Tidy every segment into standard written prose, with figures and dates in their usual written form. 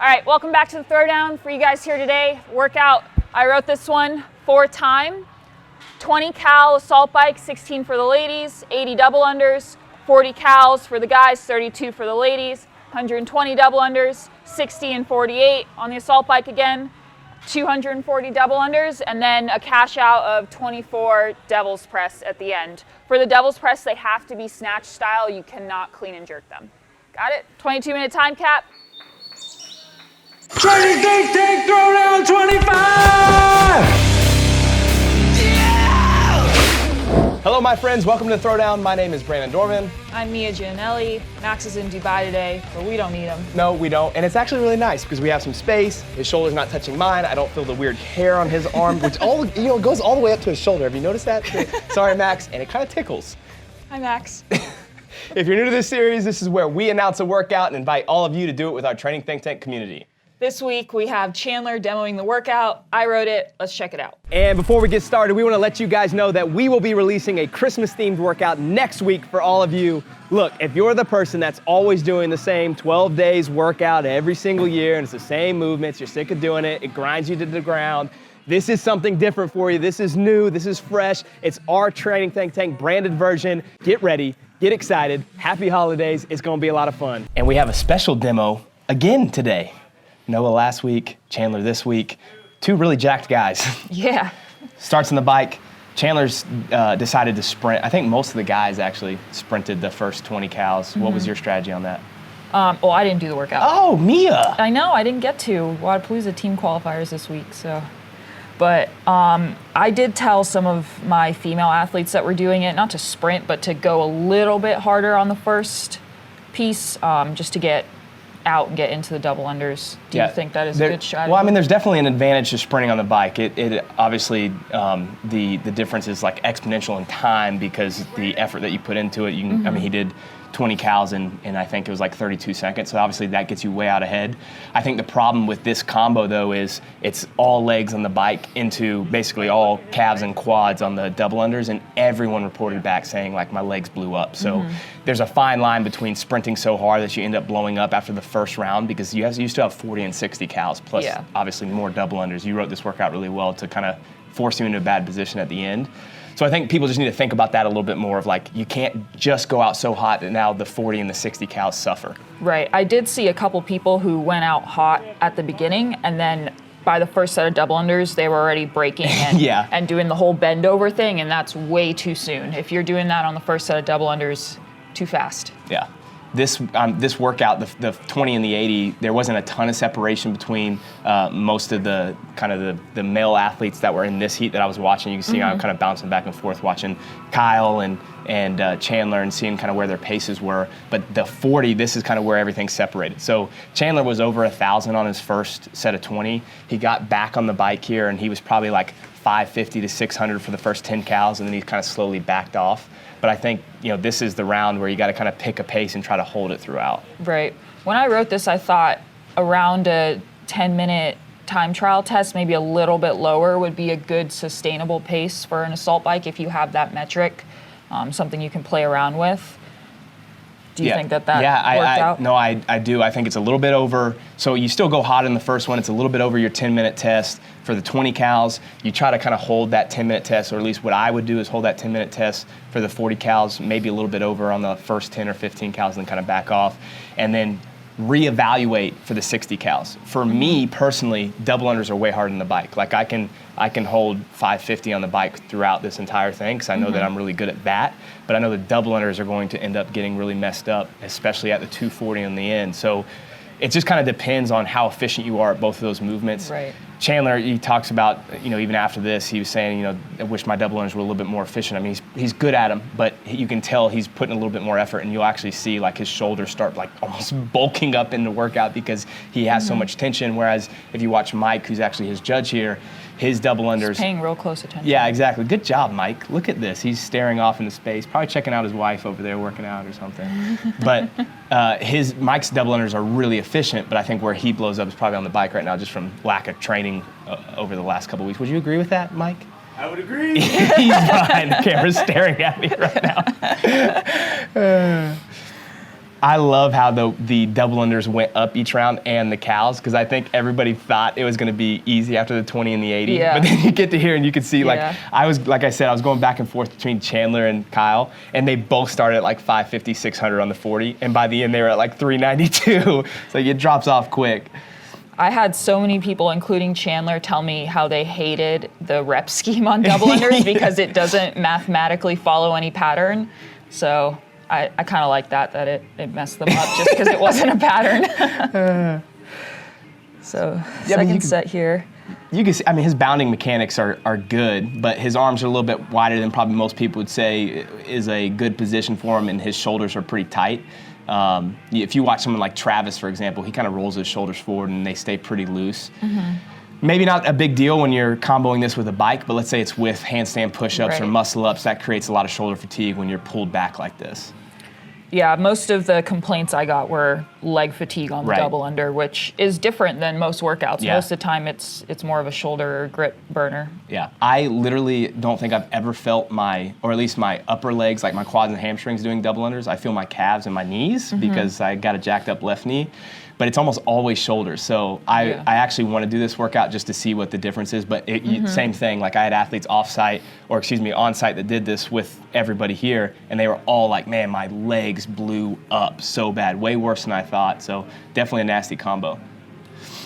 All right, welcome back to the Throwdown for you guys here today. Workout, I wrote this one for time. 20 cal assault bike, 16 for the ladies, 80 double unders, 40 cals for the guys, 32 for the ladies, 120 double unders, 60 and 48 on the assault bike again, 240 double unders, and then a cash out of 24 devil's press at the end. For the devil's press, they have to be snatch style. You cannot clean and jerk them. Got it? 22-minute time cap. TTT THROWDOWN 25! Hello, my friends. Welcome to Throwdown. My name is Brandon Dorman. I'm 𝐕𝐸𝐺𝐿. Max is in Dubai today, but we don't need him. No, we don't. And it's actually really nice because we have some space. His shoulder's not touching mine. I don't feel the weird hair on his arm, which goes all the way up to his shoulder. Have you noticed that? Sorry, Max. And it kind of tickles. Hi, Max. If you're new to this series, this is where we announce a workout and invite all of you to do it with our training think tank community. This week we have Chandler demoing the workout. I wrote it. Let's check it out. And before we get started, we want to let you guys know that we will be releasing a Christmas-themed workout next week for all of you. Look, if you're the person that's always doing the same 12 days workout every single year, and it's the same movements, you're sick of doing it, it grinds you to the ground, this is something different for you. This is new, this is fresh. It's our training think tank branded version. Get ready, get excited. Happy holidays. It's going to be a lot of fun. And we have a special demo again today. Noah last week, Chandler this week. Two really jacked guys. Yeah. Starts on the bike. Chandler's decided to sprint. I think most of the guys actually sprinted the first 20 cals. Mm-hmm. What was your strategy on that? Well, I didn't do the workout. Oh, Mia. I know, I didn't get to. Wadapalooza team qualifiers this week, so. But I did tell some of my female athletes that were doing it, not to sprint, but to go a little bit harder on the first piece, just to get out and get into the double unders. Do you think that is a good strategy? Well, I mean, there's definitely an advantage to sprinting on the bike. It obviously, the difference is like exponential in time because the effort that you put into it. You can, I mean, he did 20 cals in I think it was like 32 seconds. So obviously that gets you way out ahead. I think the problem with this combo though is it's all legs on the bike into basically all calves and quads on the double unders, and everyone reported back saying like my legs blew up. So there's a fine line between sprinting so hard that you end up blowing up after the first round because you used to have 40 and 60 cals plus obviously more double unders. You wrote this workout really well to kind of force you into a bad position at the end. So I think people just need to think about that a little bit more of like, you can't just go out so hot that now the 40 and the 60 cals suffer. Right, I did see a couple people who went out hot at the beginning and then by the first set of double unders, they were already breaking and, and doing the whole bend over thing, and that's way too soon. If you're doing that on the first set of double unders, too fast. Yeah. This workout, the 20 and the 80, there wasn't a ton of separation between most of the kind of the male athletes that were in this heat that I was watching. You can see I'm kind of bouncing back and forth watching Kyle and Chandler and seeing kind of where their paces were. But the 40, this is kind of where everything's separated. So Chandler was over 1,000 on his first set of 20. He got back on the bike here and he was probably like 550 to 600 for the first 10 cals, and then he kind of slowly backed off. But I think, this is the round where you got to kind of pick a pace and try to hold it throughout. Right. When I wrote this, I thought around a 10-minute time trial test, maybe a little bit lower, would be a good sustainable pace for an assault bike if you have that metric, something you can play around with. Do you think that worked out? No, I do. I think it's a little bit over. So you still go hot in the first one. It's a little bit over your 10-minute test. For the 20 cals, you try to kind of hold that 10-minute test, or at least what I would do is hold that 10-minute test for the 40 cals, maybe a little bit over on the first 10 or 15 cals, and then kind of back off. And then reevaluate for the 60 cals. For me personally, double unders are way harder than the bike. Like I can hold 550 on the bike throughout this entire thing because I know that I'm really good at that. But I know the double unders are going to end up getting really messed up, especially at the 240 in the end. So it just kind of depends on how efficient you are at both of those movements. Right. Chandler, he talks about, even after this, he was saying, I wish my double unders were a little bit more efficient. I mean, he's good at them, but you can tell he's putting a little bit more effort, and you'll actually see like his shoulders start like almost bulking up in the workout because he has so much tension. Whereas if you watch Mike, who's actually his judge here, his double unders. He's paying real close attention. Yeah, exactly. Good job, Mike. Look at this. He's staring off into space, probably checking out his wife over there working out or something. But Mike's double unders are really efficient, but I think where he blows up is probably on the bike right now just from lack of training over the last couple of weeks. Would you agree with that, Mike? I would agree. He's behind the camera staring at me right now. I love how the double unders went up each round and the cows, because I think everybody thought it was going to be easy after the 20 and the 80. Yeah. But then you get to here and you can see, like, Yeah. I was going back and forth between Chandler and Kyle, and they both started at like 550, 600 on the 40, and by the end they were at like 392. So it drops off quick. I had so many people, including Chandler, tell me how they hated the rep scheme on double unders because it doesn't mathematically follow any pattern. So I kind of like that it messed them up just because it wasn't a pattern. So second set here. You can see, I mean, his bounding mechanics are good, but his arms are a little bit wider than probably most people would say is a good position for him, and his shoulders are pretty tight. If you watch someone like Travis, for example, he kind of rolls his shoulders forward and they stay pretty loose. Maybe not a big deal when you're comboing this with a bike, but let's say it's with handstand push-ups or muscle-ups, that creates a lot of shoulder fatigue when you're pulled back like this. Yeah, most of the complaints I got were leg fatigue on the double under, which is different than most workouts. Yeah. Most of the time it's more of a shoulder grip burner. Yeah, I literally don't think I've ever felt or at least my upper legs, like my quads and hamstrings doing double unders. I feel my calves and my knees because I got a jacked up left knee, but it's almost always shoulders. So I actually want to do this workout just to see what the difference is, but same thing, like I had athletes on site that did this with everybody here, and they were all like, man, my legs blew up so bad, way worse than I thought. So definitely a nasty combo.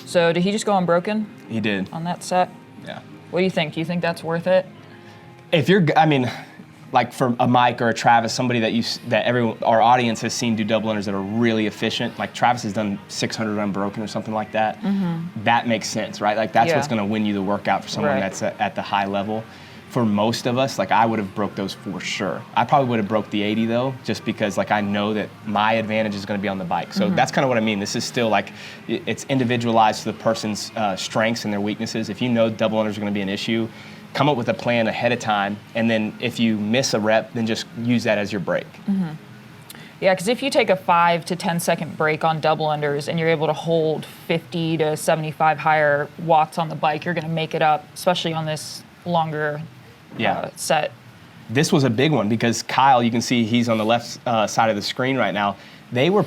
So did he just go unbroken? He did. On that set? Yeah. What do you think? Do you think that's worth it? If you're, I mean, like for a Mike or a Travis, somebody our audience has seen do double unders that are really efficient. Like Travis has done 600 unbroken or something like that. That makes sense, right? Like that's what's going to win you the workout for someone that's at the high level. For most of us, like I would have broke those for sure. I probably would have broke the 80 though, just because like I know that my advantage is going to be on the bike. So that's kind of what I mean. This is still like, it's individualized to the person's strengths and their weaknesses. If you know double unders are going to be an issue, come up with a plan ahead of time, and then if you miss a rep, then just use that as your break. Yeah, because if you take a 5 to 10 second break on double unders and you're able to hold 50 to 75 higher watts on the bike, you're going to make it up, especially on this longer set. This was a big one because Kyle, you can see he's on the left side of the screen right now. They were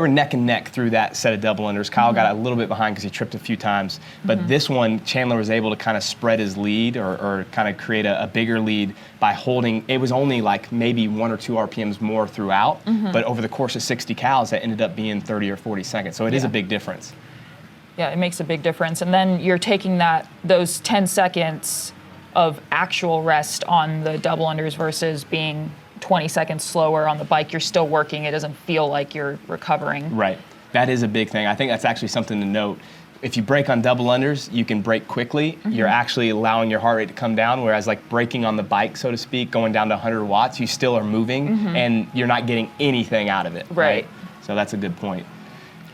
neck and neck through that set of double unders. Kyle got a little bit behind because he tripped a few times. But this one, Chandler was able to kind of spread his lead or kind of create a bigger lead by holding. It was only like maybe 1 or 2 RPMs more throughout. But over the course of 60 cows, that ended up being 30 or 40 seconds. So it is a big difference. Yeah, it makes a big difference. And then you're taking those 10 seconds of actual rest on the double unders versus being 20 seconds slower on the bike. You're still working. It doesn't feel like you're recovering. Right. That is a big thing. I think that's actually something to note. If you break on double unders, you can break quickly. You're actually allowing your heart rate to come down, whereas like breaking on the bike, so to speak, going down to 100 watts, you still are moving and you're not getting anything out of it. Right. So that's a good point.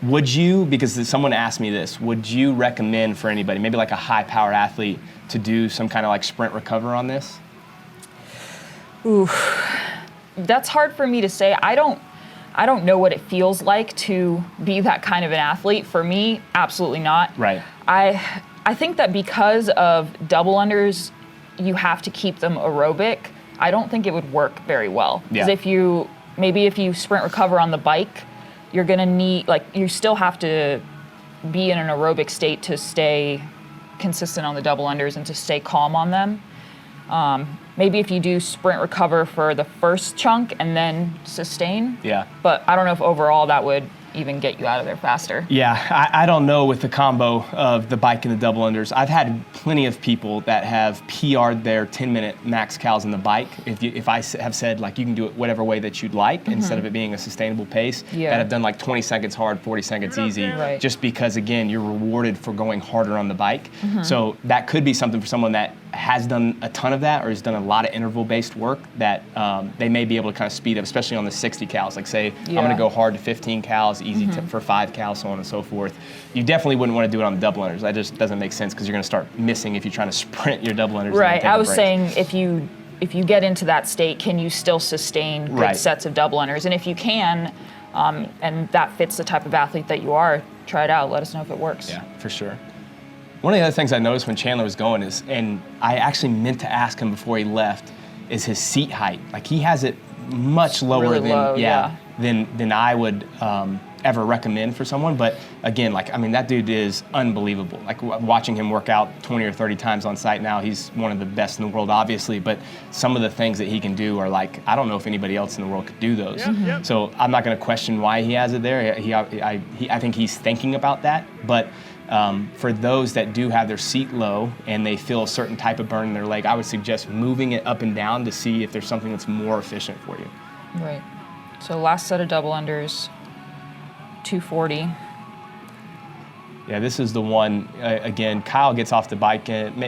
Would you, because someone asked me this, would you recommend for anybody, maybe like a high power athlete, to do some kind of like sprint recover on this? Ooh, that's hard for me to say. I don't know what it feels like to be that kind of an athlete. For me, absolutely not. Right. I think that because of double unders, you have to keep them aerobic. I don't think it would work very well. Because if you sprint recover on the bike, you're gonna need, like, you still have to be in an aerobic state to stay consistent on the double unders and to stay calm on them. Maybe if you do sprint recover for the first chunk and then sustain. Yeah. But I don't know if overall that would even get you out of there faster. Yeah, I don't know with the combo of the bike and the double unders. I've had plenty of people that have PR'd their 10-minute max cals in the bike. If I have said, like, you can do it whatever way that you'd like, instead of it being a sustainable pace, that have done like 20 seconds hard, 40 seconds easy, just because, again, you're rewarded for going harder on the bike. So that could be something for someone that has done a ton of that or has done a lot of interval-based work that they may be able to kind of speed up, especially on the 60 cals. Like, say, I'm going to go hard to 15 cals, easy for 5 cals, so on and so forth. You definitely wouldn't want to do it on the double unders. That just doesn't make sense because you're going to start missing if you're trying to sprint your double unders. Right. I was saying if you get into that state, can you still sustain good sets of double unders? And if you can, and that fits the type of athlete that you are, try it out. Let us know if it works. Yeah, for sure. One of the other things I noticed when Chandler was going is, and I actually meant to ask him before he left, is his seat height. Like, he has it much lower really than low, than I would ever recommend for someone. But again, like, I mean, that dude is unbelievable. Like watching him work out 20 or 30 times on site now, he's one of the best in the world, obviously, but some of the things that he can do are like, I don't know if anybody else in the world could do those. So I'm not gonna question why he has it there. I think he's thinking about that, but for those that do have their seat low and they feel a certain type of burn in their leg, I would suggest moving it up and down to see if there's something that's more efficient for you. Right. So last set of double unders, 240. Yeah, this is the one, again, Kyle gets off the bike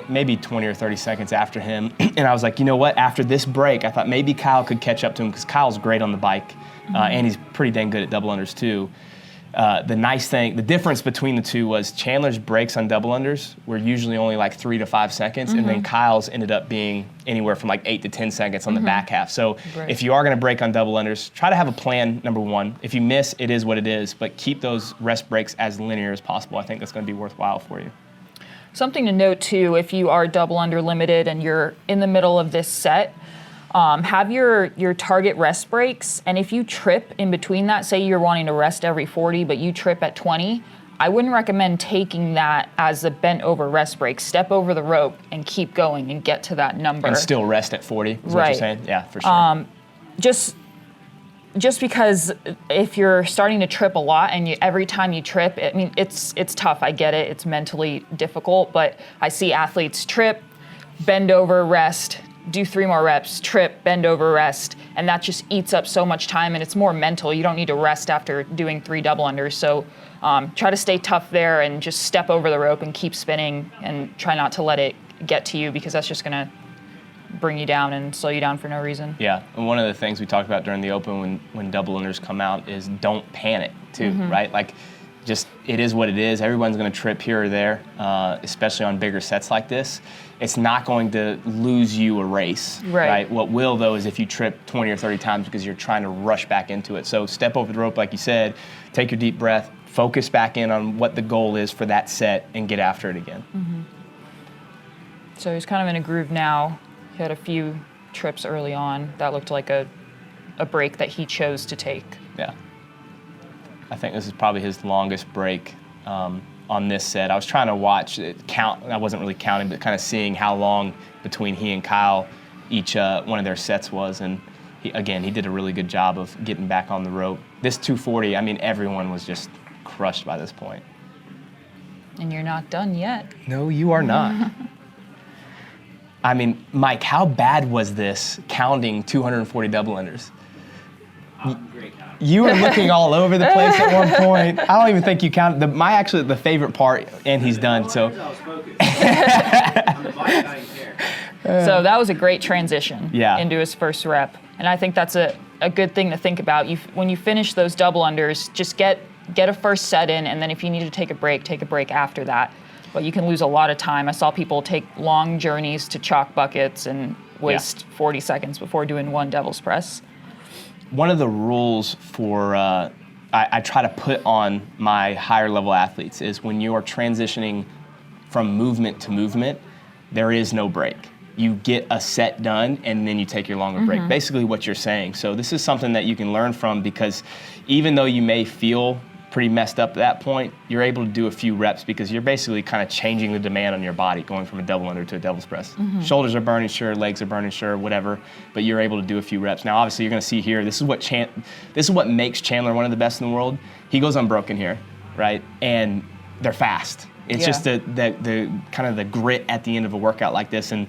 maybe 20 or 30 seconds after him. And I was like, you know what, after this break, I thought maybe Kyle could catch up to him because Kyle's great on the bike and he's pretty dang good at double unders too. The nice thing, the difference between the two was Chandler's breaks on double unders were usually only like 3 to 5 seconds, and then Kyle's ended up being anywhere from like 8 to 10 seconds on the back half. So if you are going to break on double unders, try to have a plan, number one. If you miss, it is what it is, but keep those rest breaks as linear as possible. I think that's going to be worthwhile for you. Something to note too, if you are double under limited and you're in the middle of this set, have your target rest breaks, and if you trip in between that, say you're wanting to rest every 40, but you trip at 20, I wouldn't recommend taking that as a bent over rest break. Step over the rope and keep going and get to that number. And still rest at 40, is what you're saying? Yeah, for sure. Just because if you're starting to trip a lot and every time you trip, I mean, it's tough, I get it, it's mentally difficult, but I see athletes trip, bend over, rest, do 3 more reps, trip, bend over, rest, and that just eats up so much time, and it's more mental. You don't need to rest after doing 3 double unders, so try to stay tough there and just step over the rope and keep spinning and try not to let it get to you because that's just going to bring you down and slow you down for no reason. Yeah, and one of the things we talked about during the open when double unders come out is don't panic too, right? Like, just, it is what it is. Everyone's going to trip here or there, especially on bigger sets like this. It's not going to lose you a race, right? What will, though, is if you trip 20 or 30 times because you're trying to rush back into it. So step over the rope, like you said, take your deep breath, focus back in on what the goal is for that set, and get after it again. So he's kind of in a groove now. He had a few trips early on. That looked like a break that he chose to take. Yeah. I think this is probably his longest break on this set. I was trying to count, I wasn't really counting, but kind of seeing how long between he and Kyle each one of their sets was. And he did a really good job of getting back on the rope. This 240, I mean, everyone was just crushed by this point. And you're not done yet. No, you are not. I mean, Mike, how bad was this counting 240 double unders? Great count. You were looking all over the place at one point. I don't even think you counted. The favorite part, and he's done, so. I was focused. On the bike, I didn't care. So that was a great transition into his first rep. And I think that's a good thing to think about. When you finish those double unders, just get a first set in, and then if you need to take a break after that. But you can lose a lot of time. I saw people take long journeys to chalk buckets and waste 40 seconds before doing one devil's press. One of the rules for I try to put on my higher level athletes is when you are transitioning from movement to movement, there is no break. You get a set done and then you take your longer break. Basically what you're saying. So this is something that you can learn from, because even though you may feel pretty messed up at that point, you're able to do a few reps because you're basically kind of changing the demand on your body, going from a double under to a devil's press. Shoulders are burning, sure, legs are burning, sure, whatever, but you're able to do a few reps. Now, obviously, you're going to see here, this is what makes Chandler one of the best in the world. He goes unbroken here, right? And they're fast. It's just the kind of the grit at the end of a workout like this. And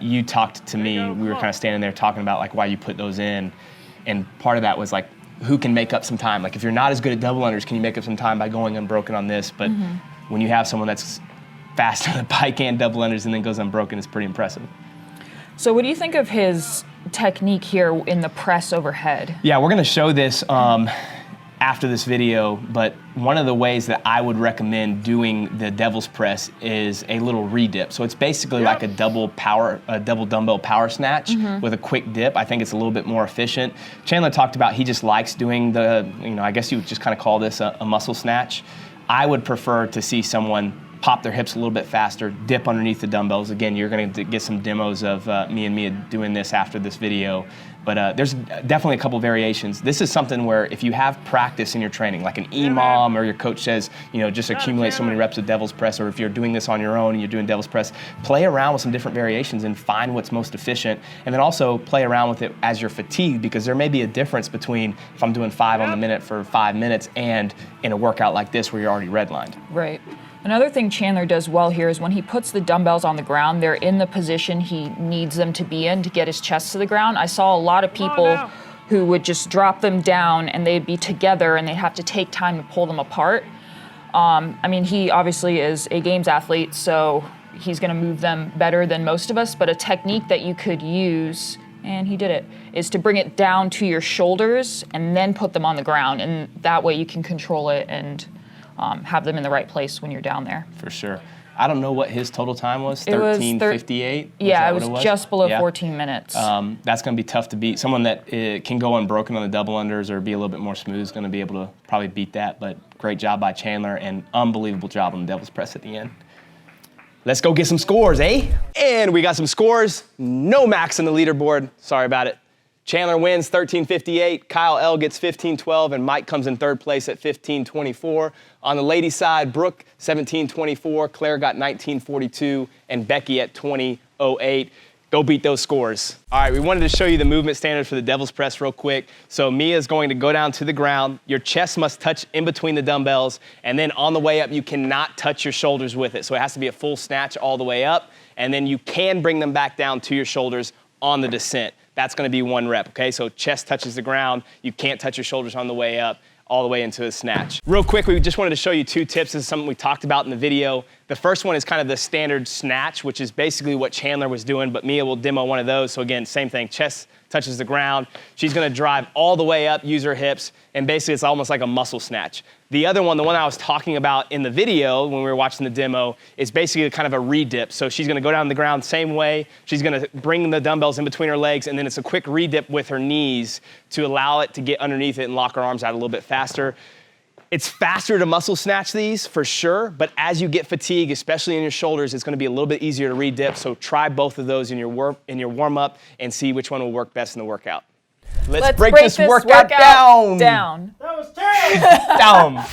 you talked to me, we were kind of standing there talking about like why you put those in, and part of that was like, who can make up some time? Like if you're not as good at double unders, can you make up some time by going unbroken on this? But when you have someone that's fast on the bike and double unders and then goes unbroken, it's pretty impressive. So what do you think of his technique here in the press overhead? Yeah, we're gonna show this after this video, but one of the ways that I would recommend doing the devil's press is a little re-dip. So it's basically like a double dumbbell power snatch with a quick dip. I think it's a little bit more efficient. Chandler talked about he just likes doing I guess you would just kind of call this a muscle snatch. I would prefer to see someone pop their hips a little bit faster, dip underneath the dumbbells. Again, you're going to get some demos of me and Mia doing this after this video. But there's definitely a couple variations. This is something where if you have practice in your training, like an EMOM or your coach says, you know, just accumulate so many reps of devil's press, or if you're doing this on your own and you're doing devil's press, play around with some different variations and find what's most efficient. And then also play around with it as you're fatigued, because there may be a difference between if I'm doing 5 on the minute for 5 minutes and in a workout like this where you're already redlined. Right. Another thing Chandler does well here is when he puts the dumbbells on the ground, they're in the position he needs them to be in to get his chest to the ground. I saw a lot of people who would just drop them down and they'd be together and they'd have to take time to pull them apart. I mean, he obviously is a games athlete, so he's going to move them better than most of us, but a technique that you could use, and he did it, is to bring it down to your shoulders and then put them on the ground, and that way you can control it and have them in the right place when you're down there. For sure. I don't know what his total time was, 13:58? Yeah, it was just below 14 minutes. That's going to be tough to beat. Someone that can go unbroken on the double unders or be a little bit more smooth is going to be able to probably beat that, but great job by Chandler and unbelievable job on the devil's press at the end. Let's go get some scores, eh? And we got some scores. No max in the leaderboard. Sorry about it. Chandler wins 13:58, Kyle L gets 15:12, and Mike comes in third place at 15:24. On the ladies' side, Brooke 17:24, Claire got 19:42, and Becky at 20:08. Go beat those scores. All right, we wanted to show you the movement standards for the devil's press real quick. So Mia is going to go down to the ground. Your chest must touch in between the dumbbells, and then on the way up, you cannot touch your shoulders with it. So it has to be a full snatch all the way up, and then you can bring them back down to your shoulders on the descent. That's going to be 1 rep, okay? So chest touches the ground. You can't touch your shoulders on the way up, all the way into a snatch. Real quick, we just wanted to show you 2 tips. This is something we talked about in the video. The first one is kind of the standard snatch, which is basically what Chandler was doing, but Mia will demo one of those. So again, same thing, chest touches the ground. She's gonna drive all the way up, use her hips, and basically it's almost like a muscle snatch. The other one, the one I was talking about in the video when we were watching the demo, is basically kind of a re-dip. So she's gonna go down the ground same way. She's gonna bring the dumbbells in between her legs, and then it's a quick re-dip with her knees to allow it to get underneath it and lock her arms out a little bit faster. It's faster to muscle snatch these for sure, but as you get fatigue, especially in your shoulders, it's gonna be a little bit easier to re-dip. So try both of those in your warm-up and see which one will work best in the workout. Let's break this workout down. That was terrible. Down.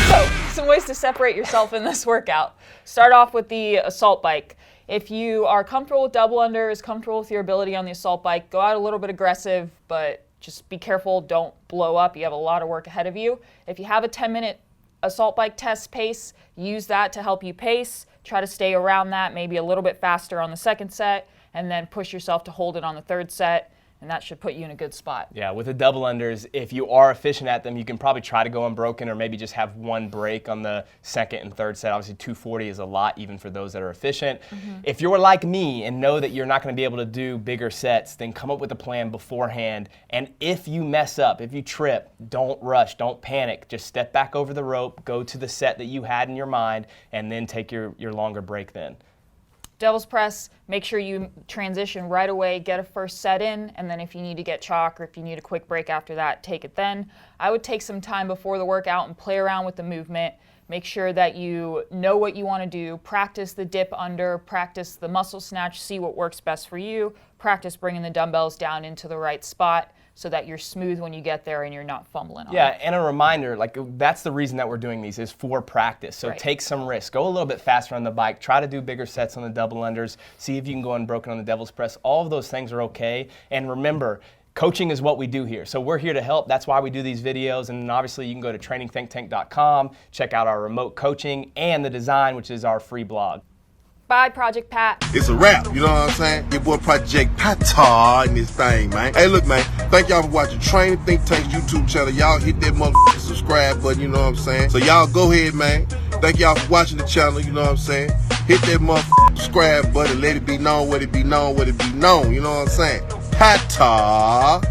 So, some ways to separate yourself in this workout. Start off with the assault bike. If you are comfortable with double unders, comfortable with your ability on the assault bike, go out a little bit aggressive, but just be careful, don't blow up. You have a lot of work ahead of you. If you have a 10-minute assault bike test pace, use that to help you pace. Try to stay around that, maybe a little bit faster on the second set, and then push yourself to hold it on the third set, and that should put you in a good spot. Yeah, with the double unders, if you are efficient at them, you can probably try to go unbroken or maybe just have 1 break on the second and third set. Obviously, 240 is a lot even for those that are efficient. If you're like me and know that you're not going to be able to do bigger sets, then come up with a plan beforehand. And if you mess up, if you trip, don't rush, don't panic. Just step back over the rope, go to the set that you had in your mind, and then take your longer break then. Devil's press, make sure you transition right away, get a first set in, and then if you need to get chalk or if you need a quick break after that, take it then. I would take some time before the workout and play around with the movement. Make sure that you know what you want to do. Practice the dip under, practice the muscle snatch, see what works best for you. Practice bringing the dumbbells down into the right spot so that you're smooth when you get there and you're not fumbling on it. Yeah, and a reminder, like that's the reason that we're doing these is for practice. So take some risks. Go a little bit faster on the bike. Try to do bigger sets on the double unders. See if you can go unbroken on the devil's press. All of those things are okay. And remember, coaching is what we do here. So we're here to help. That's why we do these videos. And obviously you can go to trainingthinktank.com, check out our remote coaching and the design, which is our free blog. Bye, Project Pat. It's a wrap, you know what I'm saying? Your boy Project Pat in this thing, man. Hey, look, man, thank y'all for watching Training Think Tank's YouTube channel. Y'all hit that motherfucking subscribe button, you know what I'm saying? So y'all go ahead, man. Thank y'all for watching the channel, you know what I'm saying? Hit that motherfucking subscribe button. Let it be known, what it be known, what it be known, you know what I'm saying? Pat.